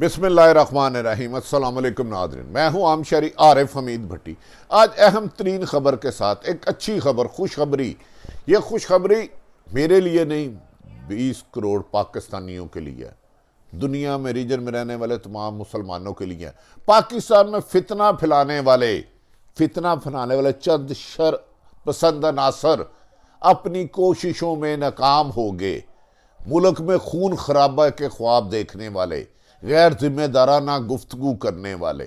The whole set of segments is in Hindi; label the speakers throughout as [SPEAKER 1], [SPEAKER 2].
[SPEAKER 1] बिस्मिल्लाहिर्रहमानिर्रहीम। अस्सलाम वालेकुम नाज़रीन, मैं हूं आमशरी आरिफ हमीद भट्टी। आज अहम तरीन खबर के साथ एक अच्छी खबर, खुशखबरी। ये खुशखबरी मेरे लिए नहीं, 20 करोड़ पाकिस्तानियों के लिए है, दुनिया में रीजन में रहने वाले तमाम मुसलमानों के लिए है। पाकिस्तान में फितना फैलाने वाले चंद शर पसंद अनासर अपनी कोशिशों में नाकाम हो गए। मुल्क में खून खराबा के ख्वाब देखने वाले, गैर जिम्मेदाराना गुफ्तगू करने वाले,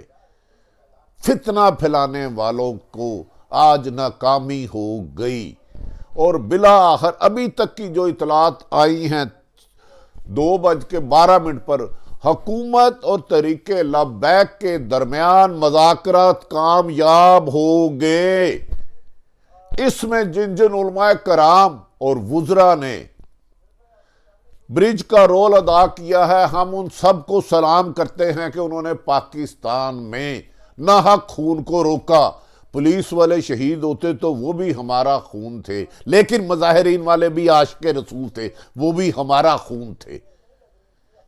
[SPEAKER 1] फितना फैलाने वालों को आज नाकामी हो गई। और बिला आखिर अभी तक की जो इतलात आई हैं 2:12 पर हुकूमत और तरीके लबैक के दरमियान मज़ाकरात कामयाब हो गए। इसमें जिन जिन उलमाए कराम और वुज़रा ने ब्रिज का रोल अदा किया है, हम उन सब को सलाम करते हैं कि उन्होंने पाकिस्तान में नाहक खून को रोका। पुलिस वाले शहीद होते तो वो भी हमारा खून थे, लेकिन मुजाहिरीन वाले भी आशिक़े रसूल थे, वो भी हमारा खून थे।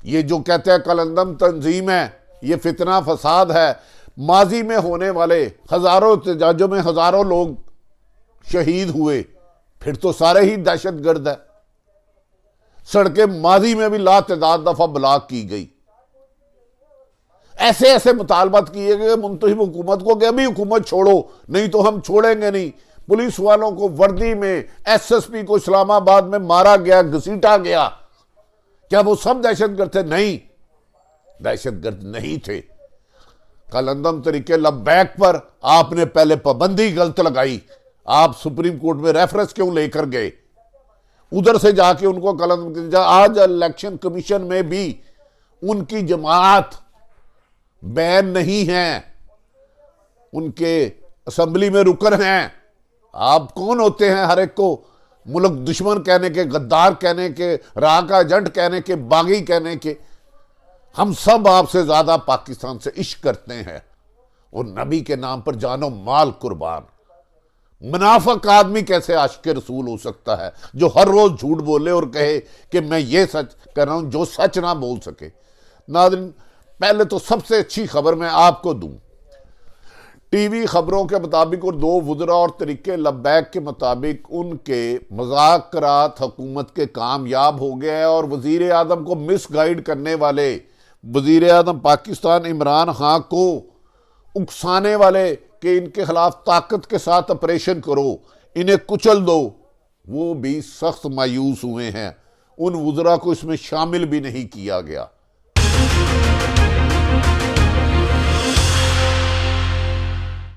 [SPEAKER 1] ये जो कहते हैं कलंदम तंजीम है, ये फितना फसाद है। माजी में होने वाले हजारों एहतजाजों में हजारों लोग शहीद हुए, फिर तो सारे ही दहशत गर्द है। सड़कें माजी में भी लातदाद दफा ब्लॉक की गई। ऐसे ऐसे मुतालबात किए गए मुंतखब हुकूमत को कि अभी हुकूमत छोड़ो, नहीं तो हम छोड़ेंगे नहीं। पुलिस वालों को वर्दी में SSP को इस्लामाबाद में मारा गया, घसीटा गया। क्या वो सब दहशतगर्द थे? नहीं, दहशतगर्द नहीं थे। कलंदम तरीके लबैक पर आपने पहले पाबंदी गलत लगाई। आप सुप्रीम कोर्ट में रेफरेंस क्यों लेकर गए? उधर से जाके उनको कलंदम, आज इलेक्शन कमीशन में भी उनकी जमात बैन नहीं है, उनके असेंबली में रुकन हैं। आप कौन होते हैं हर एक को मुल्क दुश्मन कहने के, गद्दार कहने के, राह का एजेंट कहने के, बागी कहने के? हम सब आपसे ज्यादा पाकिस्तान से इश्क करते हैं और नबी के नाम पर जानो माल कुर्बान। मुनाफिक आदमी कैसे आशिक़े रसूल हो सकता है जो हर रोज झूठ बोले और कहे कि मैं ये सच कर रहा हूं, जो सच ना बोल सके। नाज़रीन, पहले तो सबसे अच्छी खबर मैं आपको दूं। टीवी खबरों के मुताबिक और 2 वुज़रा और तरीके लबैक के मुताबिक उनके मज़ाकरात हुकूमत के कामयाब हो गए और वज़ीर आज़म को मिसगाइड करने वाले वज़ीर आज़म पाकिस्तान इमरान खान को उकसाने वाले कि इनके खिलाफ ताकत के साथ ऑपरेशन करो, इन्हें कुचल दो, वो भी सख्त मायूस हुए हैं। उन वुज़रा को इसमें शामिल भी नहीं किया गया।